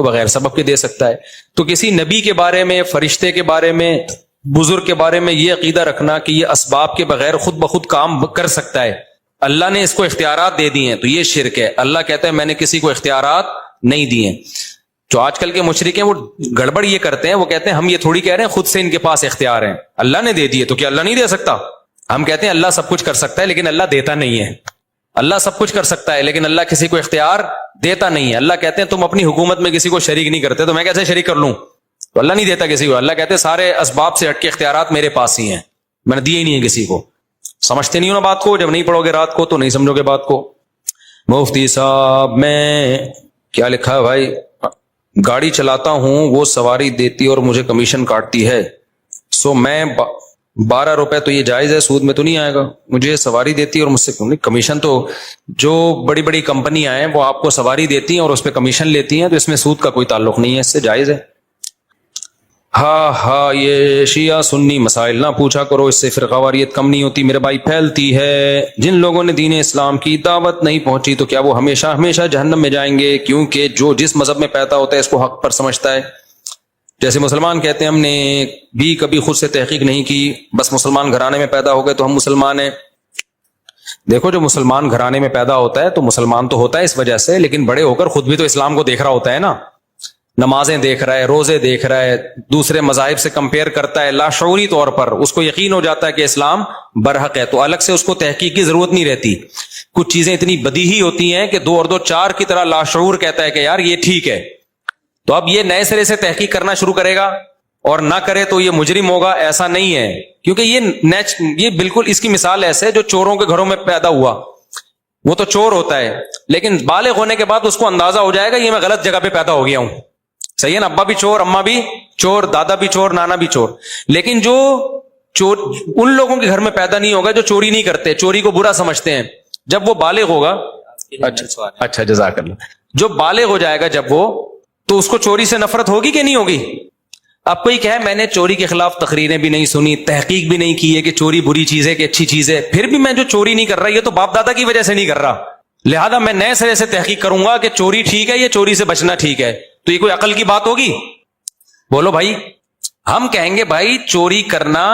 وہ بغیر سبب کے دے سکتا ہے. تو کسی نبی کے بارے میں، فرشتے کے بارے میں، بزرگ کے بارے میں یہ عقیدہ رکھنا کہ یہ اسباب کے بغیر خود بخود کام کر سکتا ہے، اللہ نے اس کو اختیارات دے دی ہیں، تو یہ شرک ہے. اللہ کہتا ہے میں نے کسی کو اختیارات نہیں دیے. جو آج کل کے مشرک ہیں وہ گڑبڑ یہ کرتے ہیں، وہ کہتے ہیں ہم یہ تھوڑی کہہ رہے ہیں خود سے ان کے پاس اختیار ہیں، اللہ نے دے دیے تو کیا اللہ نہیں دے سکتا؟ ہم کہتے ہیں اللہ سب کچھ کر سکتا ہے لیکن اللہ دیتا نہیں ہے. اللہ سب کچھ کر سکتا ہے لیکن اللہ کسی کو اختیار دیتا نہیں ہے. اللہ کہتے ہیں تم اپنی حکومت میں کسی کو شریک نہیں کرتے تو میں کیسے شریک کر لوں؟ تو اللہ نہیں دیتا کسی کو. اللہ کہتے ہیں سارے اسباب سے ہٹ کے اختیارات میرے پاس ہی ہیں، میں نے دیے ہی نہیں ہے کسی کو. سمجھتے نہیں ہو نا بات کو؟ جب نہیں پڑھو گے رات کو تو نہیں سمجھو گے بات کو. مفتی صاحب میں کیا لکھا ہے بھائی؟ گاڑی چلاتا ہوں، وہ سواری دیتی اور مجھے کمیشن کاٹتی ہے، سو میں 12 روپے، تو یہ جائز ہے؟ سود میں تو نہیں آئے گا؟ مجھے سواری دیتی ہے اور مجھ سے کیوں نہیں؟ کمیشن تو جو بڑی بڑی کمپنیاں ہیں وہ آپ کو سواری دیتی ہیں اور اس پہ کمیشن لیتی ہیں، تو اس میں سود کا کوئی تعلق نہیں ہے، اس سے جائز ہے. ہاں یہ شیعہ سنی مسائل نہ پوچھا کرو، اس سے فرقہ واریت کم نہیں ہوتی میرے بھائی، پھیلتی ہے. جن لوگوں نے دین اسلام کی دعوت نہیں پہنچی تو کیا وہ ہمیشہ ہمیشہ جہنم میں جائیں گے؟ کیونکہ جو جس مذہب میں پیدا ہوتا ہے اس کو حق پر سمجھتا ہے. جیسے مسلمان کہتے ہیں ہم نے بھی کبھی خود سے تحقیق نہیں کی، بس مسلمان گھرانے میں پیدا ہو گئے تو ہم مسلمان ہیں. دیکھو جو مسلمان گھرانے میں پیدا ہوتا ہے تو مسلمان تو ہوتا ہے اس وجہ سے، لیکن بڑے ہو کر خود بھی تو اسلام کو دیکھ رہا ہوتا ہے نا، نمازیں دیکھ رہا ہے، روزے دیکھ رہا ہے، دوسرے مذاہب سے کمپیئر کرتا ہے لاشعوری طور پر، اس کو یقین ہو جاتا ہے کہ اسلام برحق ہے، تو الگ سے اس کو تحقیق کی ضرورت نہیں رہتی. کچھ چیزیں اتنی بدیہی ہوتی ہیں کہ 2 اور 2 4 کی طرح لاشعور کہتا ہے کہ یار یہ ٹھیک ہے. تو اب یہ نئے سرے سے تحقیق کرنا شروع کرے گا اور نہ کرے تو یہ مجرم ہوگا؟ ایسا نہیں ہے، کیونکہ یہ بالکل اس کی مثال ایسے ہے جو چوروں کے گھروں میں پیدا ہوا، وہ تو چور ہوتا ہے لیکن بالغ ہونے کے بعد اس کو اندازہ ہو جائے گا یہ میں غلط جگہ پہ پیدا ہو گیا ہوں. صحیح ہے نا؟ ابا بھی چور، اماں بھی چور، دادا بھی چور، نانا بھی چور. لیکن جو چور ان لوگوں کے گھر میں پیدا نہیں ہوگا جو چوری نہیں کرتے، چوری کو برا سمجھتے ہیں. جب وہ بالغ ہوگا، اچھا جزاک اللہ، جو بالغ ہو جائے گا جب وہ، تو اس کو چوری سے نفرت ہوگی کہ نہیں ہوگی؟ اب کوئی کہے میں نے چوری کے خلاف تقریریں بھی نہیں سنی، تحقیق بھی نہیں کی ہے کہ چوری بری چیز ہے کہ اچھی چیز ہے، پھر بھی میں جو چوری نہیں کر رہا یہ تو باپ دادا کی وجہ سے نہیں کر رہا، لہذا میں نئے سرے سے تحقیق کروں گا کہ چوری ٹھیک ہے یا چوری سے بچنا ٹھیک ہے. تو یہ کوئی عقل کی بات ہوگی؟ بولو بھائی. ہم کہیں گے بھائی چوری کرنا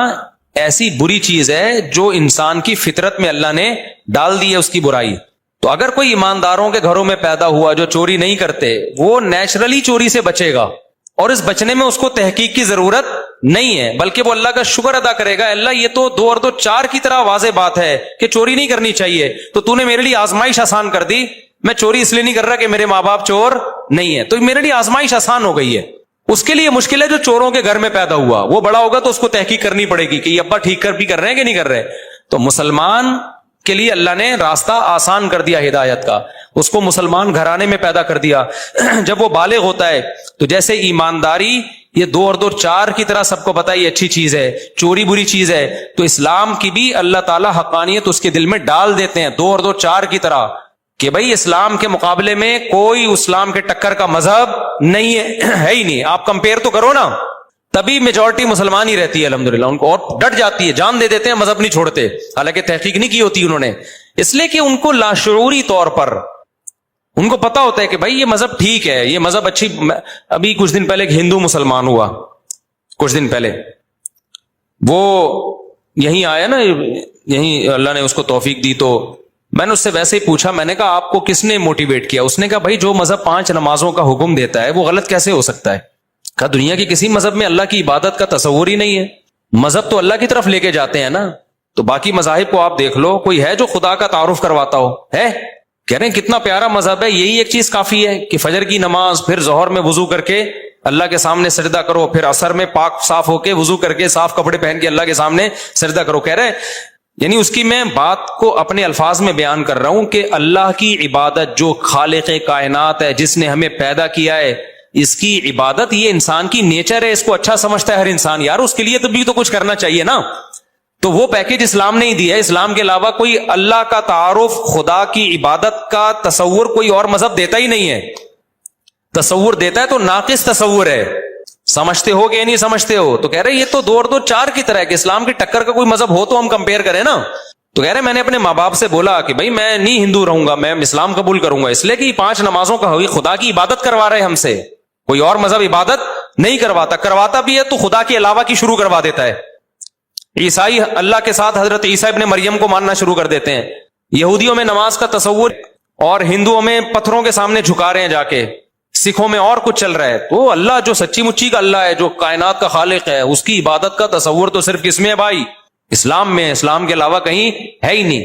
ایسی بری چیز ہے جو انسان کی فطرت میں اللہ نے ڈال دی ہے اس کی برائی. تو اگر کوئی ایمانداروں کے گھروں میں پیدا ہوا جو چوری نہیں کرتے، وہ نیچرلی چوری سے بچے گا اور اس بچنے میں اس کو تحقیق کی ضرورت نہیں ہے، بلکہ وہ اللہ کا شکر ادا کرے گا، اللہ یہ تو 2 اور 2 4 کی طرح واضح بات ہے کہ چوری نہیں کرنی چاہیے، تو تو نے میرے لیے آزمائش آسان کر دی. میں چوری اس لیے نہیں کر رہا کہ میرے ماں باپ چور نہیں ہے، تو میرے لیے آزمائش آسان ہو گئی ہے. اس کے لیے مشکل ہے جو چوروں کے گھر میں پیدا ہوا، وہ بڑا ہوگا تو اس کو تحقیق کرنی پڑے گی کہ یہ ابا ٹھیک بھی کر رہے ہیں کہ نہیں کر رہے. تو مسلمان کے لیے اللہ نے راستہ آسان کر دیا ہدایت کا، اس کو مسلمان گھرانے میں پیدا کر دیا. جب وہ بالغ ہوتا ہے تو جیسے ایمانداری یہ 2 اور 2 4 کی طرح سب کو پتا یہ اچھی چیز ہے، چوری بری چیز ہے، تو اسلام کی بھی اللہ تعالی حقانیت اس کے دل میں ڈال دیتے ہیں 2 اور 2 4 کی طرح کہ بھائی اسلام کے مقابلے میں کوئی اسلام کے ٹکر کا مذہب نہیں ہے ہی نہیں. آپ کمپیئر تو کرو نا، تبھی میجورٹی مسلمان ہی رہتی ہے الحمدللہ، ان کو اور ڈٹ جاتی ہے، جان دے دیتے ہیں، مذہب نہیں چھوڑتے، حالانکہ تحقیق نہیں کی ہوتی انہوں نے، اس لیے کہ ان کو لاشعوری طور پر ان کو پتا ہوتا ہے کہ بھائی یہ مذہب ٹھیک ہے، یہ مذہب اچھی. ابھی کچھ دن پہلے ایک ہندو مسلمان ہوا، کچھ دن پہلے وہ یہیں آیا نا، یہیں اللہ نے اس کو توفیق دی، تو میں نے اس سے ویسے ہی پوچھا، میں نے کہا آپ کو کس نے موٹیویٹ کیا؟ اس نے کہا بھائی جو مذہب 5 نمازوں کا حکم دیتا ہے وہ غلط کیسے ہو سکتا ہے؟ کہا دنیا کے کسی مذہب میں اللہ کی عبادت کا تصور ہی نہیں ہے، مذہب تو اللہ کی طرف لے کے جاتے ہیں نا. تو باقی مذاہب کو آپ دیکھ لو، کوئی ہے جو خدا کا تعارف کرواتا ہو؟ ہے؟ کہہ رہے ہیں کتنا پیارا مذہب ہے، یہی ایک چیز کافی ہے کہ فجر کی نماز، پھر ظہر میں وضو کر کے اللہ کے سامنے سجدہ کرو، پھر عصر میں پاک صاف ہو کے وضو کر کے صاف کپڑے پہن کے اللہ کے سامنے سجدہ کرو. کہہ رہے یعنی اس کی میں بات کو اپنے الفاظ میں بیان کر رہا ہوں کہ اللہ کی عبادت جو خالق کائنات ہے، جس نے ہمیں پیدا کیا ہے، اس کی عبادت یہ انسان کی نیچر ہے، اس کو اچھا سمجھتا ہے ہر انسان، یار اس کے لیے تو بھی تو کچھ کرنا چاہیے نا. تو وہ پیکج اسلام نے ہی دیا ہے. اسلام کے علاوہ کوئی اللہ کا تعارف، خدا کی عبادت کا تصور کوئی اور مذہب دیتا ہی نہیں ہے. تصور دیتا ہے تو ناقص تصور ہے. سمجھتے ہو کہ نہیں سمجھتے ہو؟ تو کہہ رہے یہ تو 2 اور 2 4 کی طرح ہے کہ اسلام کی ٹکر کا کوئی مذہب ہو تو ہم کمپیئر کریں نا. تو کہہ رہے میں نے اپنے ماں باپ سے بولا کہ بھائی میں نہیں ہندو رہوں گا، میں اسلام قبول کروں گا، اس لیے کہ 5 نمازوں کا ہوئی خدا کی عبادت کروا رہے ہم سے. کوئی اور مذہب عبادت نہیں کرواتا، کرواتا بھی ہے تو خدا کے علاوہ کی شروع کروا دیتا ہے. عیسائی اللہ کے ساتھ حضرت عیسیٰ ابن مریم کو ماننا شروع کر دیتے ہیں. یہودیوں میں نماز کا تصور اور ہندوؤں میں پتھروں کے سامنے جھکا رہے ہیں جا کے، سکھوں میں اور کچھ چل رہا ہے. تو اللہ جو سچی مچی کا اللہ ہے، جو کائنات کا خالق ہے، اس کی عبادت کا تصور تو صرف کس میں ہے بھائی؟ اسلام میں. اسلام کے علاوہ کہیں ہے ہی نہیں.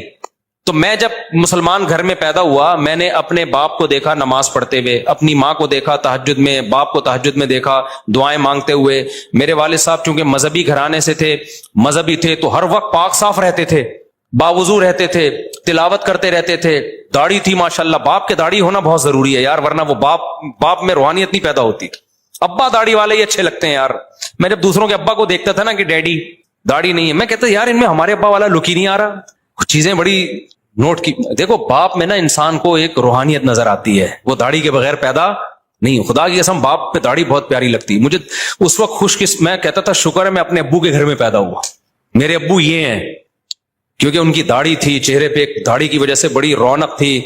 تو میں جب مسلمان گھر میں پیدا ہوا، میں نے اپنے باپ کو دیکھا نماز پڑھتے ہوئے، اپنی ماں کو دیکھا تہجد میں، باپ کو تہجد میں دیکھا دعائیں مانگتے ہوئے. میرے والد صاحب چونکہ مذہبی گھرانے سے تھے، مذہبی تھے، تو ہر وقت پاک صاف رہتے تھے، باوضو رہتے تھے، تلاوت کرتے رہتے تھے، داڑھی تھی ماشاءاللہ. باپ کے داڑھی ہونا بہت ضروری ہے یار، ورنہ وہ باپ میں روحانیت نہیں پیدا ہوتی. ابا داڑھی والے ہی اچھے لگتے ہیں یار. میں جب دوسروں کے ابا کو دیکھتا تھا نا کہ ڈیڈی داڑھی نہیں ہے، میں کہتا یار ان میں ہمارے ابا والا لک ہی نہیں آ رہا. کچھ چیزیں بڑی نوٹ کی. دیکھو باپ میں نا انسان کو ایک روحانیت نظر آتی ہے، وہ داڑھی کے بغیر پیدا نہیں. خدا کی قسم باپ پہ داڑھی بہت پیاری لگتی مجھے. اس وقت میں کہتا تھا شکر ہے میں اپنے ابو کے گھر میں پیدا ہوا. میرے ابو یہ ہیں کیونکہ ان کی داڑھی تھی، چہرے پہ داڑھی کی وجہ سے بڑی رونق تھی.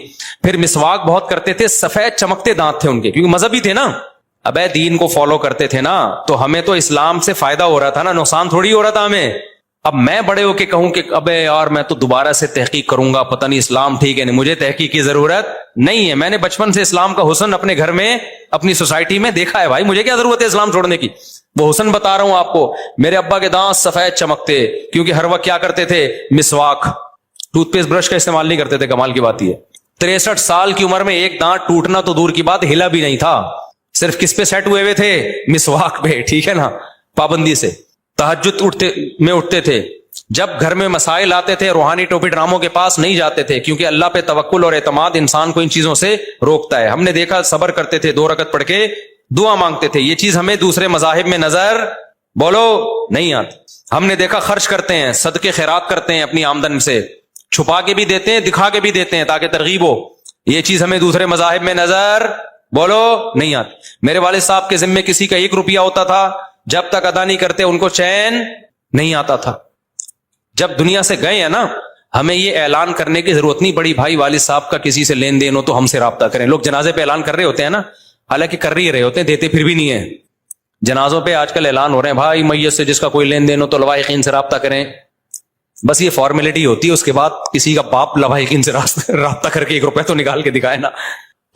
پھر مسواک بہت کرتے تھے، سفید چمکتے دانت تھے ان کے، کیونکہ مذہبی تھے نا. ابے دین کو فالو کرتے تھے نا، تو ہمیں تو اسلام سے فائدہ ہو رہا تھا نا، نقصان تھوڑی ہو رہا تھا ہمیں. اب میں بڑے ہو کے کہوں کہ ابے یار میں تو دوبارہ سے تحقیق کروں گا، پتہ نہیں اسلام ٹھیک ہے نہیں، مجھے تحقیق کی ضرورت نہیں ہے. میں نے بچپن سے اسلام کا حسن اپنے گھر میں، اپنی سوسائٹی میں دیکھا ہے بھائی، مجھے کیا ضرورت ہے اسلام چھوڑنے کی. وہ حسن بتا رہا ہوں آپ کو. میرے ابا کے دانت سفید چمکتے، کیونکہ ہر وقت کیا کرتے تھے؟ مسواک. ٹوتھ پیسٹ برش کا استعمال نہیں کرتے تھے. کمال کی بات یہ ہے 63 سال کی عمر میں ایک دانت ٹوٹنا تو دور کی بات، ہلا بھی نہیں تھا. صرف کس پہ سیٹ ہوئے تھے؟ مسواک پہ. ٹھیک ہے نا، پابندی سے. تہجد اٹھتے تھے. جب گھر میں مسائل آتے تھے روحانی ٹوپی ڈراموں کے پاس نہیں جاتے تھے، کیونکہ اللہ پہ توکل اور اعتماد انسان کو ان چیزوں سے روکتا ہے. ہم نے دیکھا صبر کرتے تھے، 2 رکعت پڑھ کے دعا مانگتے تھے. یہ چیز ہمیں دوسرے مذاہب میں نظر بولو نہیں آتی. ہم نے دیکھا خرچ کرتے ہیں، صدقے خیرات کرتے ہیں اپنی آمدن سے، چھپا کے بھی دیتے ہیں، دکھا کے بھی دیتے ہیں تاکہ ترغیب ہو. یہ چیز ہمیں دوسرے مذاہب میں نظر بولو نہیں آتی. میرے والد صاحب کے ذمے کسی کا 1 روپیہ ہوتا تھا، جب تک ادا نہیں کرتے ان کو چین نہیں آتا تھا. جب دنیا سے گئے ہیں نا، ہمیں یہ اعلان کرنے کی ضرورت نہیں پڑی بھائی والد صاحب کا کسی سے لین دین ہو تو ہم سے رابطہ کریں. لوگ جنازے پہ اعلان کر رہے ہوتے ہیں نا، حالانکہ کر رہے ہوتے ہیں، دیتے پھر بھی نہیں ہے. جنازوں پہ آج کل اعلان ہو رہے ہیں بھائی میت سے جس کا کوئی لین دین ہو تو لواحقین سے رابطہ کریں. بس یہ فارمیلٹی ہوتی ہے، اس کے بعد کسی کا باپ لواحقین سے رابطہ کر کے 1 روپے تو نکال کے دکھائے نا.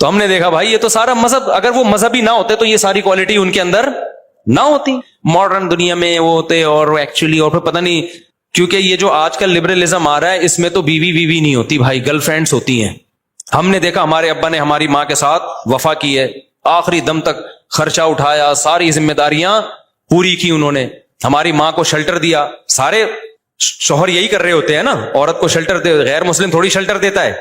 تو ہم نے دیکھا بھائی یہ تو سارا مذہب، اگر وہ مذہبی نہ ہوتے تو یہ ساری کوالٹی ان کے اندر نہ ہوتی. ماڈرن دنیا میں وہ ہوتے اور ایکچولی، اور پھر پتہ نہیں، کیونکہ یہ جو آج کل لبرلزم آ رہا ہے اس میں تو بیوی نہیں ہوتی بھائی، گرل فرینڈز ہوتی ہیں. ہم نے دیکھا ہمارے ابا نے ہماری ماں کے ساتھ وفا کی ہے، آخری دم تک خرچہ اٹھایا، ساری ذمہ داریاں پوری کی انہوں نے. ہماری ماں کو شیلٹر دیا. سارے شوہر یہی کر رہے ہوتے ہیں نا، عورت کو شیلٹر دے. غیر مسلم تھوڑی شیلٹر دیتا ہے.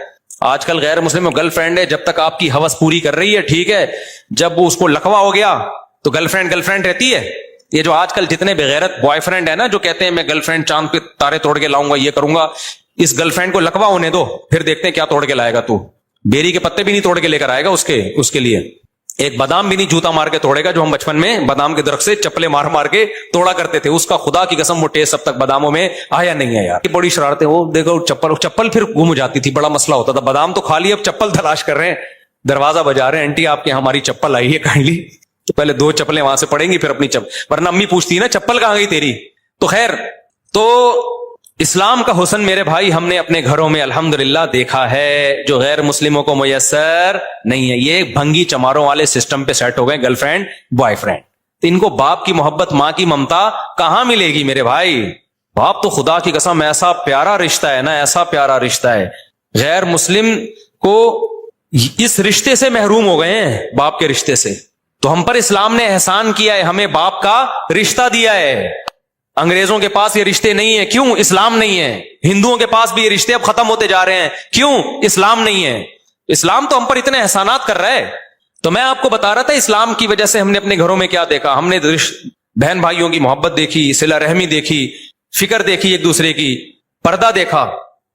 آج کل غیر مسلم گرل فرینڈ ہے، جب تک آپ کی ہوس پوری کر رہی ہے ٹھیک ہے، جب وہ اس کو لکوا ہو گیا تو گرل فرینڈ رہتی ہے. یہ جو آج کل جتنے بغیرت بوائے فرینڈ ہے نا، جو کہتے ہیں میں گرل فرینڈ چاند پہ تارے توڑ کے لاؤں گا، یہ کروں گا، اس گرل فرینڈ کو لکوا ہونے دو، پھر دیکھتے ہیں کیا توڑ کے لائے گا. تو بیری کے پتے بھی نہیں توڑ کے لے کر آئے گا اس کے لیے. ایک بادام بھی نہیں جوتا مار کے توڑے گا، جو ہم بچپن میں بادام کے درخت سے چپلے مار کے توڑا کرتے تھے. اس کا خدا کی قسم وہ ٹیسٹ اب تک باداموں میں آیا نہیں ہے یار. بڑی شرارتیں. وہ دیکھو چپل پھر گم ہو جاتی تھی، بڑا مسئلہ ہوتا تھا. بادام تو کھا لی، اب چپل تلاش کر رہے ہیں، دروازہ بجا رہے ہیں، آنٹی آپ کے ہماری چپل آئی ہے کائنڈلی. تو پہلے 2 چپلیں وہاں سے پڑیں گی پھر اپنی ورنہ امی پوچھتی ہے نا چپل کہاں گئی تیری. تو خیر، تو اسلام کا حسن میرے بھائی ہم نے اپنے گھروں میں الحمدللہ دیکھا ہے، جو غیر مسلموں کو میسر نہیں ہے. یہ بھنگی چماروں والے سسٹم پہ سیٹ ہو گئے، گرل فرینڈ بوائے فرینڈ. تو ان کو باپ کی محبت، ماں کی ممتا کہاں ملے گی میرے بھائی؟ باپ تو خدا کی قسم ایسا پیارا رشتہ ہے نا، ایسا پیارا رشتہ ہے. غیر مسلم کو اس رشتے سے محروم ہو گئے ہیں، باپ کے رشتے سے. تو ہم پر اسلام نے احسان کیا ہے، ہمیں باپ کا رشتہ دیا ہے. انگریزوں کے پاس یہ رشتے نہیں ہیں، کیوں؟ اسلام نہیں ہے. ہندوؤں کے پاس بھی یہ رشتے اب ختم ہوتے جا رہے ہیں، کیوں؟ اسلام نہیں ہے. اسلام تو ہم پر اتنے احسانات کر رہا ہے. تو میں آپ کو بتا رہا تھا اسلام کی وجہ سے ہم نے اپنے گھروں میں کیا دیکھا. ہم نے بہن بھائیوں کی محبت دیکھی، صلہ رحمی دیکھی، فکر دیکھی ایک دوسرے کی، پردہ دیکھا.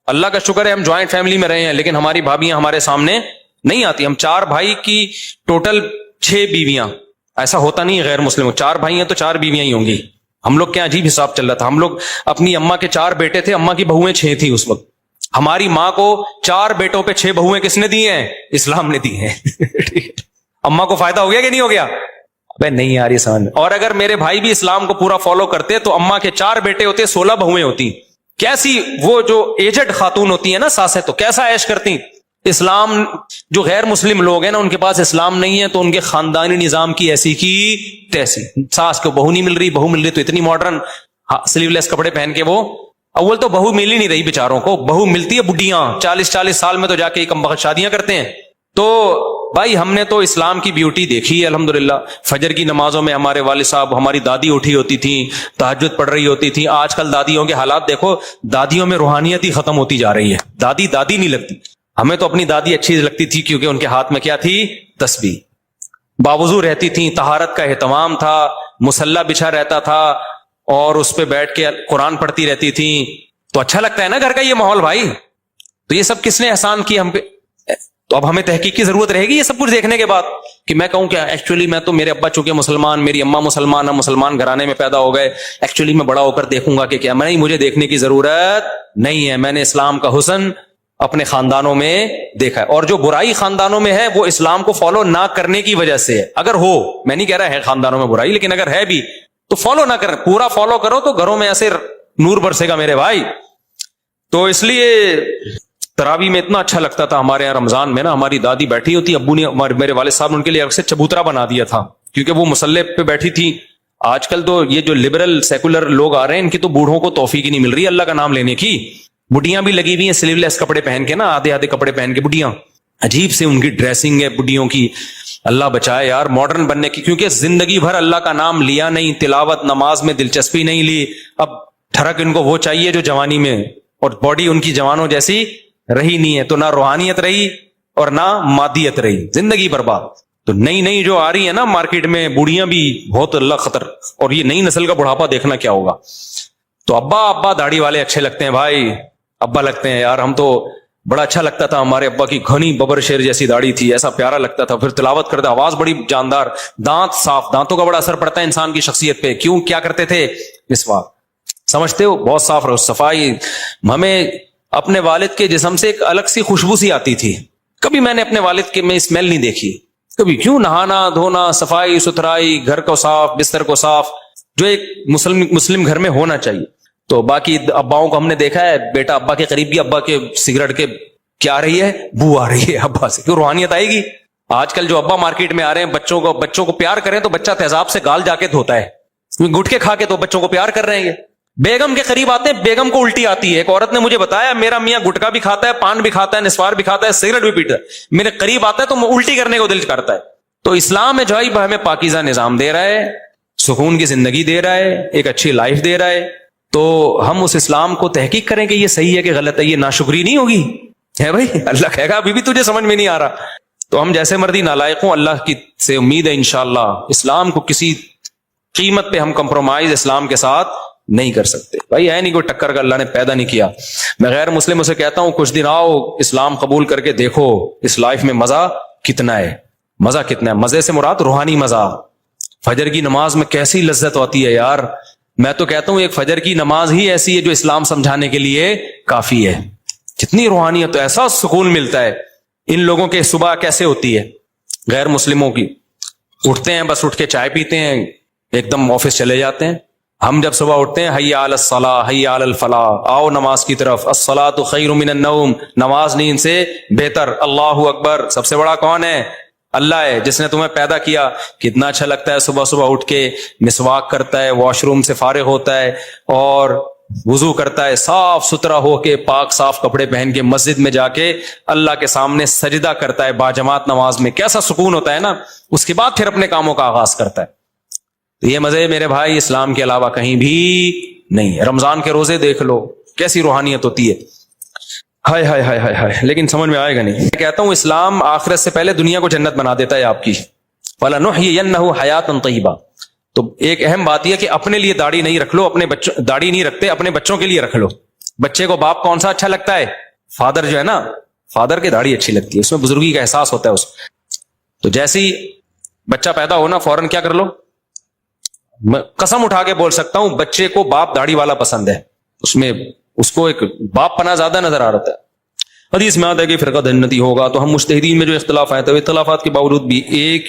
اللہ کا شکر ہے ہم جوائنٹ فیملی میں رہے ہیں، لیکن ہماری بھابیاں ہمارے سامنے نہیں آتی. ہم 4 بھائی کی ٹوٹل 6 بیویاں. ایسا ہوتا نہیں غیر مسلم 4 بھائی ہیں تو 4 بیویاں ہی ہوں گی. ہم لوگ کیا عجیب حساب چل رہا تھا. ہم لوگ اپنی اماں کے 4 بیٹے تھے، اماں کی بہویں 6 تھی اس وقت. ہماری ماں کو 4 بیٹوں پہ 6 بہویں کس نے دی ہیں؟ اسلام نے دی ہیں. اماں کو فائدہ ہو گیا کہ نہیں ہو گیا؟ ابے نہیں آ رہی سمجھ. اور اگر میرے بھائی بھی اسلام کو پورا فالو کرتے تو اما کے 4 بیٹے ہوتے, 16 بہویں ہوتی. کیسی وہ جو ایجڈ خاتون ہوتی ہیں نا ساسیں, تو کیسا عیش کرتی. اسلام جو غیر مسلم لوگ ہیں نا, ان کے پاس اسلام نہیں ہے تو ان کے خاندانی نظام کی ایسی کی تیسی. ساس کو بہو نہیں مل رہی, بہو مل رہی تو اتنی ماڈرن سلیو لیس کپڑے پہن کے. وہ اول تو بہو مل ہی نہیں رہی بیچاروں کو, بہو ملتی ہے بڈیاں 40 سال میں تو جا کے کم بخت شادیاں کرتے ہیں. تو بھائی ہم نے تو اسلام کی بیوٹی دیکھی ہے الحمدللہ. فجر کی نمازوں میں ہمارے والد صاحب, ہماری دادی اٹھی ہوتی تھی, تہجد پڑھ رہی ہوتی تھی. آج کل دادیوں کے حالات دیکھو, دادیوں میں روحانیت ہی ختم ہوتی جا رہی ہے. دادی نہیں لگتی. ہمیں تو اپنی دادی اچھی لگتی تھی کیونکہ ان کے ہاتھ میں کیا تھی, تسبیح. باوضو رہتی تھی, طہارت کا اہتمام تھا, مصلی بچھا رہتا تھا اور اس پہ بیٹھ کے قرآن پڑھتی رہتی تھی. تو اچھا لگتا ہے نا گھر کا یہ ماحول بھائی. تو یہ سب کس نے احسان کیا ہم پہ. تو اب ہمیں تحقیق کی ضرورت رہے گی یہ سب کچھ دیکھنے کے بعد کہ میں کہوں کیا ایکچولی میں تو, میرے ابا چونکہ مسلمان, میری اماں مسلمان, ہم مسلمان گھرانے میں پیدا ہو گئے, ایکچولی میں بڑا ہو کر دیکھوں گا کہ کیا. نہیں, مجھے دیکھنے کی ضرورت نہیں ہے. میں نے اسلام کا حسن اپنے خاندانوں میں دیکھا ہے. اور جو برائی خاندانوں میں ہے وہ اسلام کو فالو نہ کرنے کی وجہ سے ہے. اگر ہو, میں نہیں کہہ رہا ہے خاندانوں میں برائی, لیکن اگر ہے بھی تو فالو نہ کریں. پورا فالو کرو تو گھروں میں ایسے نور برسے گا میرے بھائی. تو اس لیے تراویح میں اتنا اچھا لگتا تھا ہمارے یہاں رمضان میں نا, ہماری دادی بیٹھی ہوتی, ابو نے, میرے والد صاحب نے ان کے لیے سے چبوترا بنا دیا تھا کیونکہ وہ مصلی پہ بیٹھی تھی. آج کل تو یہ جو لبرل سیکولر لوگ آ رہے ہیں, ان کی تو بوڑھوں کو توفیق ہی نہیں مل رہی اللہ کا نام لینے کی. بڈیاں بھی لگی ہوئی ہیں سلیو لیس کپڑے پہن کے نا, آدھے کپڑے پہن کے بڈیاں, عجیب سے ان کی ڈریسنگ ہے بڈیوں کی. اللہ بچائے یار ماڈرن بننے کی, کیونکہ زندگی بھر اللہ کا نام لیا نہیں, تلاوت نماز میں دلچسپی نہیں لی. اب ٹھڑک ان کو وہ چاہیے جو جوانی میں, اور باڈی ان کی جوانوں جیسی رہی نہیں ہے. تو نہ روحانیت رہی اور نہ مادیت رہی, زندگی برباد. تو نئی جو آ رہی ہے نا مارکیٹ میں بوڑھیاں بھی بہت اللہ خطر, اور یہ نئی نسل کا بڑھاپا دیکھنا کیا ہوگا. تو ابا داڑھی والے اچھے لگتے ہیں بھائی, ابا لگتے ہیں یار. ہم تو بڑا اچھا لگتا تھا, ہمارے ابا کی گھنی ببر شیر جیسی داڑھی تھی, ایسا پیارا لگتا تھا. پھر تلاوت کرتے, آواز بڑی جاندار, دانت صاف. دانتوں کا بڑا اثر پڑتا ہے انسان کی شخصیت پہ. کیوں, کیا کرتے تھے, مسواک, سمجھتے ہو, بہت صاف رہو, صفائی. ہمیں اپنے والد کے جسم سے ایک الگ سی خوشبو سی آتی تھی. کبھی میں نے اپنے والد کے میں اسمیل نہیں دیکھی کبھی. کیوں, نہانا دھونا, صفائی ستھرائی, گھر کو صاف, بستر کو صاف, جو ایک مسلم گھر میں ہونا چاہیے. تو باقی اباؤں کو ہم نے دیکھا ہے, بیٹا ابا کے قریب بھی, ابا کے سگریٹ کے کیا آ رہی ہے, بو آ رہی ہے ابا سے. کیوں, روحانیت آئے گی. آج کل جو ابا مارکیٹ میں آ رہے ہیں, بچوں کو پیار کریں تو بچہ تیزاب سے گال جا کے دھوتا ہے, گٹکے کھا کے تو بچوں کو پیار کر رہے ہیں. بیگم کے قریب آتے ہیں, بیگم کو الٹی آتی ہے. ایک عورت نے مجھے بتایا, میرا میاں گٹکا بھی کھاتا ہے, پان بھی کھاتا ہے, نسوار بھی کھاتا ہے, سگریٹ بھی پیتا ہے, میرے قریب آتا ہے تو الٹی کرنے کو دل کرتا ہے. تو اسلام ہے جو ہمیں پاکیزہ نظام دے رہا ہے, سکون کی زندگی دے رہا ہے, ایک اچھی لائف دے رہا ہے. تو ہم اس اسلام کو تحقیق کریں کہ یہ صحیح ہے کہ غلط ہے. یہ ناشکری نہیں ہوگی ہے بھائی, اللہ کہے گا ابھی بھی تجھے سمجھ میں نہیں آ رہا. تو ہم جیسے مردی نالائق ہوں, اللہ کی سے امید ہے انشاءاللہ اسلام کو کسی قیمت پہ ہم کمپرومائز اسلام کے ساتھ نہیں کر سکتے بھائی. ہے نہیں کوئی ٹکر کا اللہ نے پیدا نہیں کیا. میں غیر مسلم سے کہتا ہوں کچھ دن آؤ اسلام قبول کر کے دیکھو اس لائف میں مزہ کتنا ہے. مزہ کتنا ہے, مزے سے مراد روحانی مزہ. فجر کی نماز میں کیسی لذت ہوتی ہے یار. میں تو کہتا ہوں ایک فجر کی نماز ہی ایسی ہے جو اسلام سمجھانے کے لیے کافی ہے. کتنی روحانیت, تو ایسا سکون ملتا ہے. ان لوگوں کے صبح کیسے ہوتی ہے غیر مسلموں کی, اٹھتے ہیں بس, اٹھ کے چائے پیتے ہیں, ایک دم آفس چلے جاتے ہیں. ہم جب صبح اٹھتے ہیں, حی علی الصلاۃ حی علی الفلاح, آؤ نماز کی طرف, الصلاۃ خیر من النوم, نماز نیند سے بہتر, اللہ اکبر, سب سے بڑا کون ہے, اللہ ہے جس نے تمہیں پیدا کیا. کتنا اچھا لگتا ہے صبح صبح اٹھ کے مسواک کرتا ہے, واش روم سے فارغ ہوتا ہے اور وضو کرتا ہے, صاف ستھرا ہو کے, پاک صاف کپڑے پہن کے مسجد میں جا کے اللہ کے سامنے سجدہ کرتا ہے باجماعت نماز میں. کیسا سکون ہوتا ہے نا. اس کے بعد پھر اپنے کاموں کا آغاز کرتا ہے. تو یہ مزے میرے بھائی اسلام کے علاوہ کہیں بھی نہیں ہے. رمضان کے روزے دیکھ لو کیسی روحانیت ہوتی ہے, ہائے ہائے ہائے ہائے ہائے, لیکن سمجھ میں آئے گا نہیں. میں کہتا ہوں اسلام آخرت سے پہلے دنیا کو جنت بنا دیتا ہے آپ کی. فَلَنُحْيِيَنَّهُ حَيَاةً طَيِّبَةً. تو ایک اہم بات یہ کہ اپنے لیے داڑھی نہیں رکھ لو, اپنے بچوں داڑھی نہیں رکھتے, اپنے بچوں کے لیے رکھ لو. بچے کو باپ کون سا اچھا لگتا ہے, فادر جو ہے نا, فادر کی داڑھی اچھی لگتی ہے, اس میں بزرگی کا احساس ہوتا ہے. تو جیسے ہی بچہ پیدا ہو نا فوراً کیا کر لو, میں قسم اٹھا کے بول سکتا ہوں بچے کو باپ داڑھی والا پسند ہے. اس میں اس کو ایک باپ پنا زیادہ نظر آ رہا ہے. حدیث میں آتا ہے کہ فرقہ جنتی ہوگا. تو ہم مجتہدین میں جو اختلاف آئے تھے, اختلافات کے باوجود بھی ایک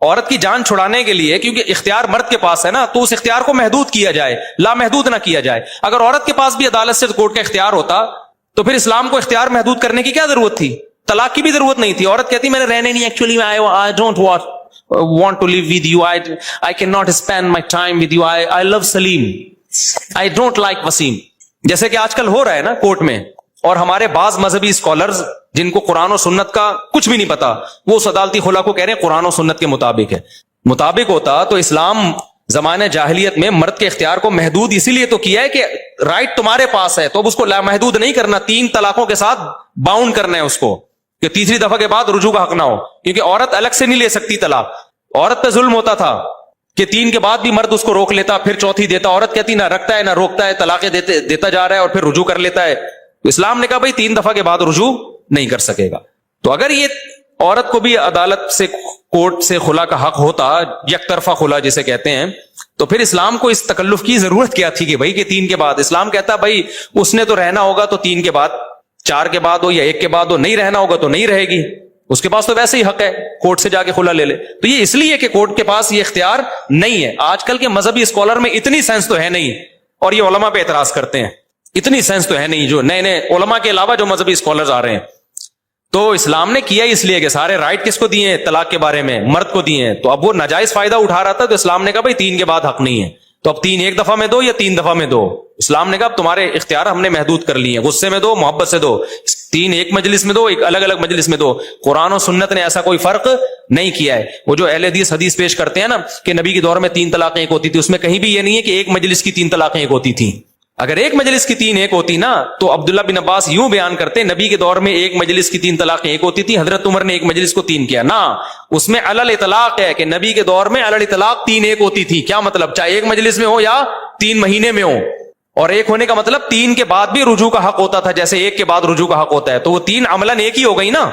عورت کی جان چھڑانے کے لیے، کیونکہ اختیار مرد کے پاس ہے نا، تو اس اختیار کو محدود کیا جائے، لامحدود نہ کیا جائے. اگر عورت کے پاس بھی عدالت سے کورٹ کا اختیار ہوتا تو پھر اسلام کو اختیار محدود کرنے کی کیا ضرورت تھی؟ طلاق کی بھی ضرورت نہیں تھی. عورت کہتی میں نے رہنے نہیں، actually I don't want to live with you, I cannot spend my time with you, I love Salim, I don't like Wasim. جیسے کہ آج کل ہو رہا ہے نا کورٹ میں. اور ہمارے بعض مذہبی اسکالرز جن کو قرآن و سنت کا کچھ بھی نہیں پتا، وہ اس عدالتی خلا کو کہہ رہے ہیں قرآن و سنت کے مطابق ہے. مطابق ہوتا تو اسلام زمانہ جاہلیت میں مرد کے اختیار کو محدود اسی لیے تو کیا ہے کہ رائٹ تمہارے پاس ہے، تو اب اس کو لامحدود نہیں کرنا، 3 طلاقوں کے ساتھ باؤنڈ کرنا ہے اس کو، کہ تیسری دفعہ کے بعد رجوع کا حق نہ ہو. کیونکہ عورت الگ سے نہیں لے سکتی طلاق. عورت پہ ظلم ہوتا تھا کہ 3 کے بعد بھی مرد اس کو روک لیتا، پھر چوتھی دیتا. عورت کہتی نہ رکھتا ہے نہ روکتا ہے، طلاقیں دیتا جا رہا ہے اور پھر رجوع کر لیتا ہے. تو اسلام نے کہا بھائی 3 دفعہ کے بعد رجوع نہیں کر سکے گا. تو اگر یہ عورت کو بھی عدالت سے کورٹ سے خلا کا حق ہوتا، یک طرفہ خلا جسے کہتے ہیں، تو پھر اسلام کو اس تکلف کی ضرورت کیا تھی کہ بھائی کہ 3 کے بعد. اسلام کہتا بھائی اس نے تو رہنا ہوگا تو 3 کے بعد، 4 کے بعد ہو یا 1 کے بعد ہو، نہیں رہنا ہوگا تو نہیں رہے گی. اس کے پاس تو ویسے ہی حق ہے کورٹ سے جا کے خلا لے لے. تو یہ اس لیے کہ کورٹ کے پاس یہ اختیار نہیں ہے. آج کل کے مذہبی اسکالر میں اتنی سینس تو ہے نہیں، اور یہ علماء پہ اعتراض کرتے ہیں، اتنی سینس تو ہے نہیں. جو نئے نئے علماء کے علاوہ جو مذہبی اسکالرز آ رہے ہیں، تو اسلام نے کیا اس لیے کہ سارے رائٹ کس کو دیے ہیں طلاق کے بارے میں؟ مرد کو دیے ہیں. تو اب وہ ناجائز فائدہ اٹھا رہا تھا تو اسلام نے کہا بھائی 3 کے بعد حق نہیں ہے، تو اب 3 ایک دفعہ میں دو یا 3 دفعہ میں دو. اسلام نے کہا اب تمہارے اختیار ہم نے محدود کر لیے ہیں، غصے میں دو، محبت سے دو، 3 ایک مجلس میں دو، ایک الگ الگ مجلس میں دو. قرآن و سنت نے ایسا کوئی فرق نہیں کیا ہے. وہ جو اہل حدیث پیش کرتے ہیں نا کہ نبی کے دور میں 3 طلاقیں ایک ہوتی تھی، اس میں کہیں بھی یہ نہیں ہے کہ ایک مجلس کی 3 طلاقیں ایک ہوتی تھیں. اگر ایک مجلس کی 3 ایک ہوتی نا تو عبداللہ بن عباس یوں بیان کرتے نبی کے دور میں ایک مجلس کی 3 طلاقیں ایک ہوتی تھی، حضرت عمر نے ایک مجلس کو 3 کیا. نا اس میں علل اطلاق ہے کہ نبی کے دور میں علل اطلاق 3 ایک ہوتی تھی. کیا مطلب؟ چاہے ایک مجلس میں ہو یا 3 مہینے میں ہو. اور ایک ہونے کا مطلب 3 کے بعد بھی رجوع کا حق ہوتا تھا، جیسے 1 کے بعد رجوع کا حق ہوتا ہے. تو وہ 3 عملاً ایک ہی ہو گئی نا،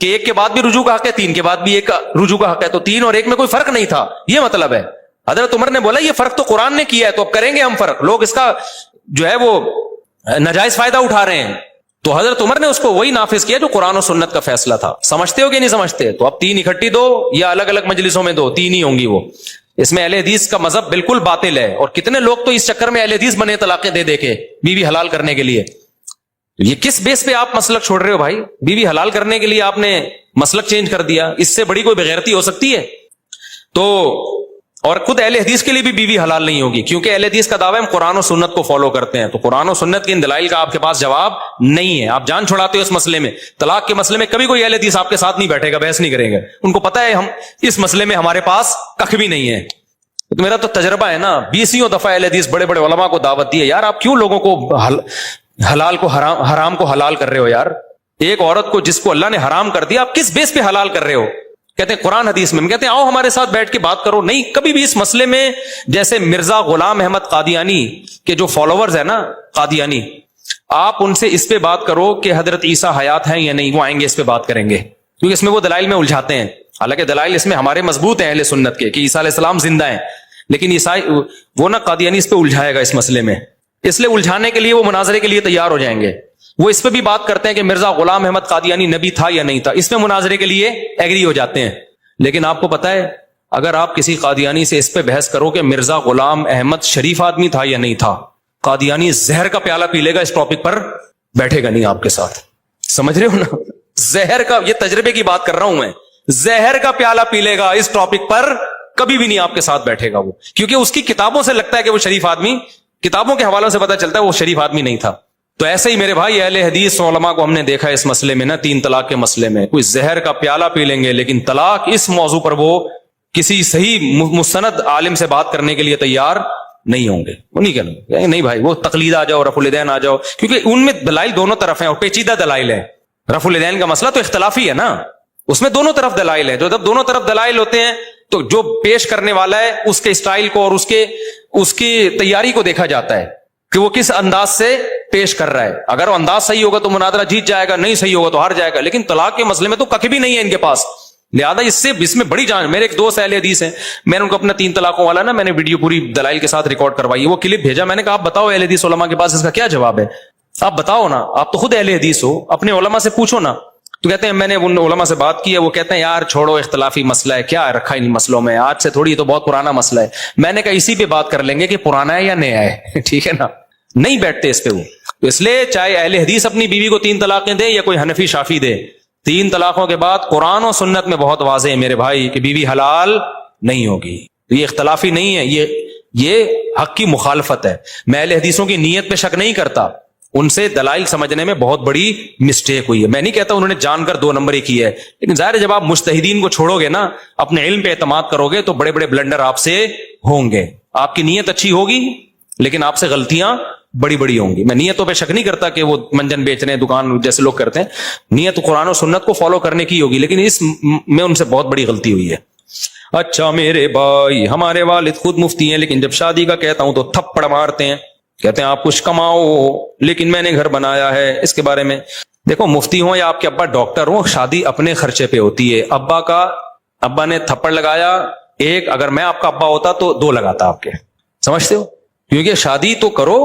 کہ 1 کے بعد بھی رجوع کا حق ہے، 3 کے بعد بھی ایک رجوع کا حق ہے. تو 3 اور 1 میں کوئی فرق نہیں تھا، یہ مطلب ہے. حضرت عمر نے بولا یہ فرق تو قرآن نے کیا ہے، تو اب کریں گے ہم فرق. لوگ اس کا جو ہے وہ ناجائز فائدہ اٹھا رہے ہیں. تو حضرت عمر نے اس کو وہی نافذ کیا جو قرآن و سنت کا فیصلہ تھا. سمجھتے ہو کہ نہیں سمجھتے؟ تو اب 3 اکٹھی دو یا الگ الگ مجلسوں میں دو، 3 ہی ہوں گی وہ. اس میں اہل حدیث کا مذہب بالکل باطل ہے. اور کتنے لوگ تو اس چکر میں اہل حدیث بنے طلاقیں دے دے کے بیوی حلال کرنے کے لیے. یہ کس بیس پہ آپ مسلک چھوڑ رہے ہو بھائی؟ بیوی حلال کرنے کے لیے آپ نے مسلک چینج کر دیا. اس سے بڑی کوئی بغیرتی ہو سکتی ہے؟ تو اور خود اہل حدیث کے لیے بھی بیوی حلال نہیں ہوگی، کیونکہ اہل حدیث کا دعویٰ ہم قرآن و سنت کو فالو کرتے ہیں. تو قرآن و سنت کی ان دلائل کا آپ کے پاس جواب نہیں ہے. آپ جان چھڑاتے ہو اس مسئلے میں. طلاق کے مسئلے میں کبھی کوئی اہل حدیث آپ کے ساتھ نہیں بیٹھے گا، بحث نہیں کریں گے. ان کو پتا ہے ہم اس مسئلے میں ہمارے پاس کخ بھی نہیں ہے. تو میرا تو تجربہ ہے نا، 20 دفعہ اہل حدیث بڑے بڑے علماء کو دعوت دی ہے. یار آپ کیوں لوگوں کو حلال کو حرام کو حلال کر رہے ہو یار؟ ایک عورت کو جس کو اللہ نے حرام کر دیا آپ کس بیس پہ حلال کر رہے ہو؟ کہتے ہیں قرآن حدیث میں. ہم کہتے ہیں آؤ ہمارے ساتھ بیٹھ کے بات کرو. نہیں، کبھی بھی اس مسئلے میں جیسے مرزا غلام احمد قادیانی کے جو فالوورز ہیں نا قادیانی، آپ ان سے اس پہ بات کرو کہ حضرت عیسیٰ حیات ہیں یا نہیں، وہ آئیں گے اس پہ بات کریں گے، کیونکہ اس میں وہ دلائل میں الجھاتے ہیں. حالانکہ دلائل اس میں ہمارے مضبوط ہیں اہل سنت کے کہ عیسیٰ علیہ السلام زندہ ہیں، لیکن عیسائی وہ نا قادیانی اس پہ الجھائے گا اس مسئلے میں. اس لیے الجھانے کے لیے وہ مناظرے کے لیے تیار ہو جائیں گے. وہ اس پہ بھی بات کرتے ہیں کہ مرزا غلام احمد قادیانی نبی تھا یا نہیں تھا، اس میں مناظرے کے لیے ایگری ہو جاتے ہیں. لیکن آپ کو پتا ہے اگر آپ کسی قادیانی سے اس پہ بحث کرو کہ مرزا غلام احمد شریف آدمی تھا یا نہیں تھا، قادیانی زہر کا پیالہ پی لے گا، اس ٹاپک پر بیٹھے گا نہیں آپ کے ساتھ. سمجھ رہے ہو نا؟ زہر کا، یہ تجربے کی بات کر رہا ہوں میں، زہر کا پیالہ پی لے گا، اس ٹاپک پر کبھی بھی نہیں آپ کے ساتھ بیٹھے گا وہ، کیونکہ اس کی کتابوں سے لگتا ہے کہ وہ شریف آدمی، کتابوں کے حوالوں سے پتہ چلتا ہے وہ شریف آدمی نہیں تھا. تو ایسے ہی میرے بھائی اہل حدیث علماء کو ہم نے دیکھا اس مسئلے میں نا، 3 طلاق کے مسئلے میں کوئی زہر کا پیالہ پی لیں گے، لیکن طلاق اس موضوع پر وہ کسی صحیح مستند عالم سے بات کرنے کے لیے تیار نہیں ہوں گے. وہ نہیں کہنا نہیں بھائی وہ تقلید آ جاؤ، رفع الیدین آ جاؤ، کیونکہ ان میں دلائل دونوں طرف ہیں اور پیچیدہ دلائل ہیں. رفع الیدین کا مسئلہ تو اختلافی ہے نا، اس میں دونوں طرف دلائل ہے. جو جب دونوں طرف دلائل ہوتے ہیں تو جو پیش کرنے والا ہے اس کے اسٹائل کو اور اس کی تیاری کو دیکھا جاتا ہے کہ وہ کس انداز سے پیش کر رہا ہے. اگر وہ انداز صحیح ہوگا تو مناظرہ جیت جائے گا، نہیں صحیح ہوگا تو ہار جائے گا. لیکن طلاق کے مسئلے میں تو کخ بھی نہیں ہے ان کے پاس، لہذا اس میں بڑی جان. میرے ایک دوست اہل حدیث ہیں، میں نے ان کو اپنا 3 طلاقوں والا نا، میں نے ویڈیو پوری دلائل کے ساتھ ریکارڈ کروائی، وہ کلپ بھیجا. میں نے کہا آپ بتاؤ اہل حدیث علماء کے پاس اس کا کیا جواب ہے؟ آپ بتاؤ نا، آپ تو خود اہل حدیث ہو، اپنے علماء سے پوچھو نا. تو کہتے ہیں میں نے ان علماء سے بات کی ہے, وہ کہتے ہیں یار چھوڑو اختلافی مسئلہ ہے, کیا رکھا ان مسئلوں میں, آج سے تھوڑی, یہ تو بہت پرانا مسئلہ ہے. میں نے کہا اسی پہ بات کر لیں گے کہ پرانا ہے یا نیا ہے. ٹھیک ہے نا, نہیں بیٹھتے اس پہ وہ. تو اس لیے چاہے اہل حدیث اپنی بیوی کو 3 طلاقیں دے یا کوئی حنفی شافی دے, 3 طلاقوں کے بعد قرآن و سنت میں بہت واضح ہے میرے بھائی کہ بیوی حلال نہیں ہوگی. یہ اختلافی نہیں ہے, یہ حق کی مخالفت ہے. میں اہل حدیثوں کی نیت پہ شک نہیں کرتا, ان سے دلائل سمجھنے میں بہت بڑی مسٹیک ہوئی ہے. میں نہیں کہتا انہوں نے جان کر 2 نمبر ہی کی ہے, لیکن ظاہر ہے جب آپ مجتہدین کو چھوڑو گے نا, اپنے علم پہ اعتماد کرو گے تو بڑے بڑے بلنڈر آپ سے ہوں گے. آپ کی نیت اچھی ہوگی لیکن آپ سے غلطیاں بڑی بڑی ہوں گی. میں نیتوں پہ شک نہیں کرتا کہ وہ منجن بیچ رہے ہیں دکان جیسے لوگ کرتے ہیں, نیت قرآن و سنت کو فالو کرنے کی ہوگی, لیکن اس میں ان سے بہت بڑی غلطی ہوئی ہے. اچھا میرے بھائی, ہمارے والد خود مفتی ہیں لیکن جب شادی کا کہتا ہوں تو تھپڑ مارتے ہیں, کہتے ہیں آپ کچھ کماؤ, لیکن میں نے گھر بنایا ہے. اس کے بارے میں دیکھو, مفتی ہوں یا آپ کے ابا ڈاکٹر ہوں, شادی اپنے خرچے پہ ہوتی ہے. ابا نے تھپڑ لگایا 1, اگر میں آپ کا ابا ہوتا تو 2 لگاتا آپ کے. سمجھتے ہو, کیونکہ شادی تو کرو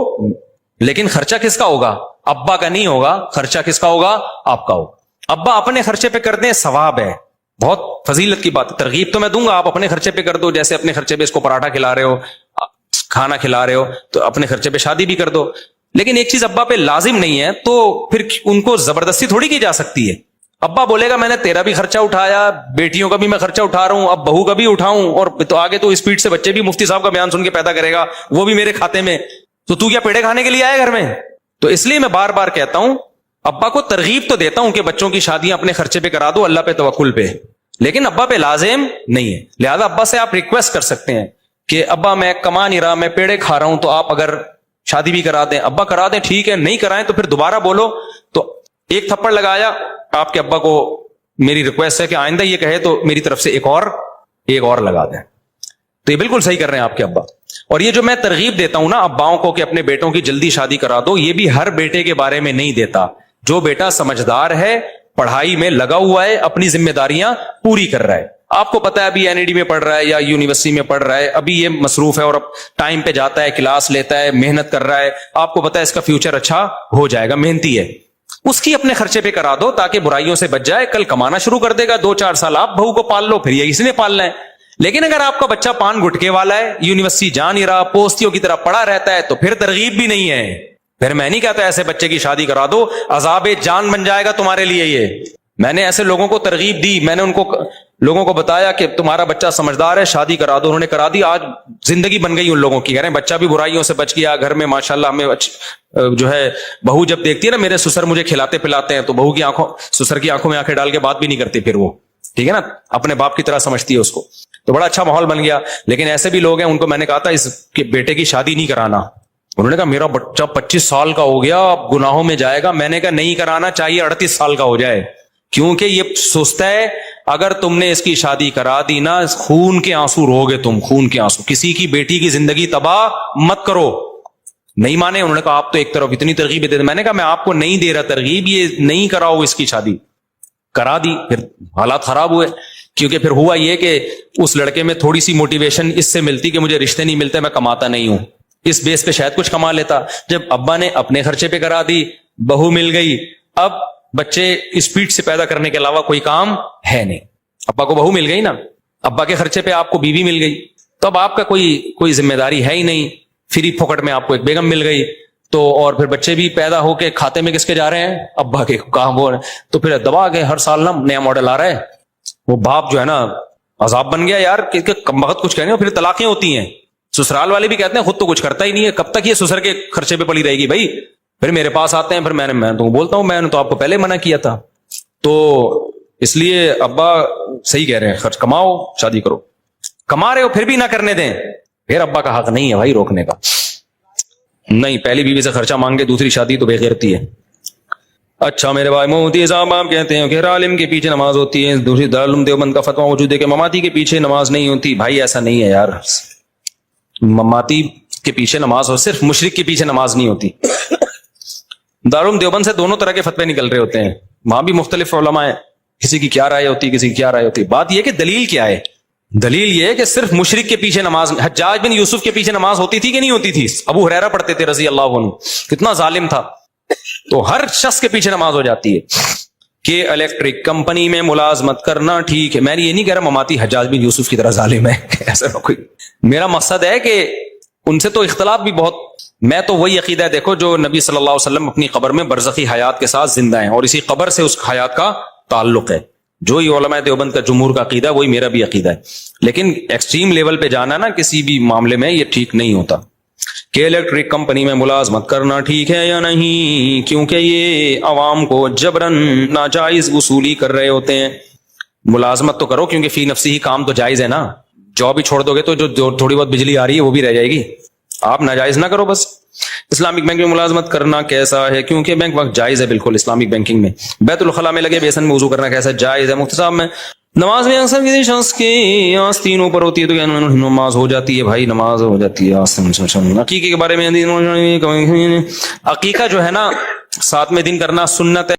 لیکن خرچہ کس کا ہوگا, ابا کا نہیں ہوگا. خرچہ کس کا ہوگا, آپ کا ہوگا. ابا اپنے خرچے پہ کرتے ہیں, ثواب ہے, بہت فضیلت کی بات. ترغیب تو میں دوں گا, آپ اپنے خرچے پہ کر دو. جیسے اپنے خرچے پہ اس کو پراٹھا کھلا رہے ہو, کھانا کھلا رہے ہو, تو اپنے خرچے پہ شادی بھی کر دو. لیکن ایک چیز ابا پہ لازم نہیں ہے, تو پھر ان کو زبردستی تھوڑی کی جا سکتی ہے. ابا بولے گا میں نے تیرا بھی خرچہ اٹھایا, بیٹیوں کا بھی میں خرچہ اٹھا رہا ہوں, اب بہو کا بھی اٹھاؤں, اور تو آگے تو اسپیڈ سے بچے بھی مفتی صاحب کا بیان سن کے پیدا کرے گا, وہ بھی میرے کھاتے میں. تو کیا پیڑے کھانے کے لیے آئے گھر میں؟ تو اس لیے میں بار بار کہتا ہوں, ابا کو ترغیب تو دیتا ہوں کہ بچوں کی شادیاں اپنے خرچے پہ کرا دو, اللہ پہ توکل پہ, لیکن ابا پہ لازم نہیں ہے. لہذا ابا سے آپ ریکویسٹ کر سکتے ہیں کہ ابا میں کما نہیں رہا, میں پیڑے کھا رہا ہوں, تو آپ اگر شادی بھی کرا دیں. ابا کرا دیں ٹھیک ہے, نہیں کرائیں تو پھر دوبارہ بولو. تو 1 تھپڑ لگایا, آپ کے ابا کو میری ریکویسٹ ہے کہ آئندہ یہ کہے تو میری طرف سے ایک اور لگا دیں. تو یہ بالکل صحیح کر رہے ہیں آپ کے ابا. اور یہ جو میں ترغیب دیتا ہوں نا اباؤں کو کہ اپنے بیٹوں کی جلدی شادی کرا دو, یہ بھی ہر بیٹے کے بارے میں نہیں دیتا. جو بیٹا سمجھدار ہے, پڑھائی میں لگا ہوا ہے, اپنی ذمہ داریاں پوری کر رہا ہے. آپ کو پتا ہے ابھی NID میں پڑھ رہا ہے یا یونیورسٹی میں پڑھ رہا ہے, ابھی یہ مصروف ہے اور اب ٹائم پہ جاتا ہے, کلاس لیتا ہے, محنت کر رہا ہے, آپ کو پتا ہے اس کا فیوچر اچھا ہو جائے گا, محنتی ہے, اس کی اپنے خرچے پہ کرا دو تاکہ برائیوں سے بچ جائے. کل کمانا شروع کر دے گا, 2-4 سال آپ بہو کو پال لو, پھر یہ اس نے پالنا ہے. لیکن اگر آپ کا بچہ پان گٹکے والا ہے, یونیورسٹی جا نہیں رہا, پوستیوں کی طرح پڑا رہتا ہے, تو پھر ترغیب بھی نہیں ہے. پھر میں نہیں کہتا ایسے بچے کی شادی کرا دو, عذاب جان بن جائے گا تمہارے لیے. یہ میں نے ایسے لوگوں کو ترغیب دی, میں نے ان کو لوگوں کو بتایا کہ تمہارا بچہ سمجھدار ہے, شادی کرا دو. انہوں نے کرا دی, آج زندگی بن گئی ان لوگوں کی. کہہ رہے ہیں بچہ بھی برائیوں سے بچ گیا, گھر میں ماشاءاللہ ہمیں جو ہے بہو جب دیکھتی ہے نا میرے سسر مجھے کھلاتے پلاتے ہیں, تو بہو کی آنکھوں, سسر کی آنکھوں میں آنکھیں ڈال کے بات بھی نہیں کرتی پھر وہ, ٹھیک ہے نا, اپنے باپ کی طرح سمجھتی ہے اس کو. تو بڑا اچھا ماحول بن گیا. لیکن ایسے بھی لوگ ہیں, ان کو میں نے کہا تھا اس کے بیٹے کی شادی نہیں کرانا. انہوں نے کہا میرا بچہ 25 سال کا ہو گیا, اب گناہوں میں جائے گا. میں نے کہا نہیں کرانا چاہیے, 38 سال کا ہو جائے, کیونکہ یہ سوچتا ہے اگر تم نے اس کی شادی کرا دی نا, خون کے آنسو رو گے تم, خون کے آنسو. کسی کی بیٹی کی زندگی تباہ مت کرو. نہیں مانے, انہوں نے کہا آپ تو ایک طرف اتنی ترغیب دیتے. میں نے کہا میں آپ کو نہیں دے رہا ترغیب, یہ نہیں کراؤ اس کی شادی. کرا دی, پھر حالات خراب ہوئے. کیونکہ پھر ہوا یہ کہ اس لڑکے میں تھوڑی سی موٹیویشن اس سے ملتی کہ مجھے رشتے نہیں ملتے, میں کماتا نہیں ہوں, اس بیس پہ شاید کچھ کما لیتا. جب ابا نے اپنے خرچے پہ کرا دی, بہو مل گئی, اب بچے اسپیڈ سے پیدا کرنے کے علاوہ کوئی کام ہے نہیں. ابا کو بہو مل گئی نا, ابا کے خرچے پہ آپ کو بیوی مل گئی, تو اب آپ کا کوئی ذمہ داری ہے ہی نہیں. فری پھوکٹ میں آپ کو ایک بیگم مل گئی, تو اور پھر بچے بھی پیدا ہو کے کھاتے میں کس کے جا رہے ہیں, ابا کے. کہاں وہ, تو پھر دبا کے ہر سال نا نیا ماڈل آ رہا ہے. وہ باپ جو ہے نا عذاب بن گیا یار, کہ کم وقت کچھ کہنے, پھر طلاقیں ہوتی ہیں. سسرال والے بھی کہتے ہیں خود تو کچھ کرتا ہی نہیں ہے, کب تک یہ سسر کے خرچے پہ پڑی رہے گی بھائی. پھر میرے پاس آتے ہیں, پھر میں تو بولتا ہوں میں نے تو آپ کو پہلے منع کیا تھا. تو اس لیے ابا صحیح کہہ رہے ہیں, خرچ کماؤ, شادی کرو. کما رہے ہو پھر بھی نہ کرنے دیں, پھر ابا کا حق نہیں ہے بھائی روکنے کا. نہیں, پہلی بیوی سے خرچہ مانگے دوسری شادی تو بے غیرتی ہے. اچھا میرے بھائی مفتی صاحب آپ کہتے ہیں کہ ہر عالم کے پیچھے نماز ہوتی ہے, دوسری دارالعلوم دیوبند کا فتویٰ موجود ہے کہ مماتی کے پیچھے نماز نہیں ہوتی. بھائی ایسا نہیں ہے یار, مماتی کے پیچھے نماز ہو, صرف مشرک کے پیچھے نماز نہیں ہوتی. دارالعلوم دیوبند سے دونوں طرح کے فتوے نکل رہے ہوتے ہیں, وہاں بھی مختلف علماء ہیں, کسی کی کیا رائے ہوتی, کسی کی کیا رائے ہوتی. بات یہ کہ دلیل کیا ہے, دلیل یہ ہے کہ صرف مشرک کے پیچھے نماز. حجاج بن یوسف کے پیچھے نماز ہوتی تھی کہ نہیں ہوتی تھی؟ ابو ہریرہ پڑھتے تھے رضی اللہ عنہ, کتنا ظالم تھا. تو ہر شخص کے پیچھے نماز ہو جاتی ہے. کہ الیکٹرک کمپنی میں ملازمت کرنا ٹھیک ہے. میں یہ نہیں کہہ رہا مماتی حجاج بن یوسف کی طرح ظالم ہے ایسا نہ کوئی. میرا مقصد ہے کہ ان سے تو اختلاف بھی بہت. میں تو وہی عقیدہ ہے دیکھو جو نبی صلی اللہ علیہ وسلم اپنی قبر میں برزخی حیات کے ساتھ زندہ ہیں اور اسی قبر سے اس حیات کا تعلق ہے. جو یہ علماء دیوبند کا جمہور کا عقیدہ وہی میرا بھی عقیدہ ہے. لیکن ایکسٹریم لیول پہ جانا نا کسی بھی معاملے میں یہ ٹھیک نہیں ہوتا کہ الیکٹرک کمپنی میں ملازمت کرنا ٹھیک ہے یا نہیں, کیونکہ یہ عوام کو جبرن ناجائز وصولی کر رہے ہوتے ہیں. ملازمت تو کرو کیونکہ فی نفسی ہی کام تو جائز ہے نا. جاب ہی چھوڑ دو گے تو جو تھوڑی بہت بجلی آ رہی ہے وہ بھی رہ جائے گی. آپ ناجائز نہ کرو بس. اسلامک بینک میں ملازمت کرنا کیسا ہے, کیونکہ بینک وقت جائز ہے بالکل اسلامک بینکنگ میں. بیت الخلاء میں لگے بیسن میں وضو کرنا کیسا جائز ہے. مفتی صاحب میں نماز میں اکثر کسی شخص کی آستین اوپر ہوتی ہے تو کیا نماز ہو جاتی ہے؟ بھائی نماز ہو جاتی ہے. عقیقے کے بارے میں عقیقہ جو ہے نا 7ویں دن کرنا سنت ہے.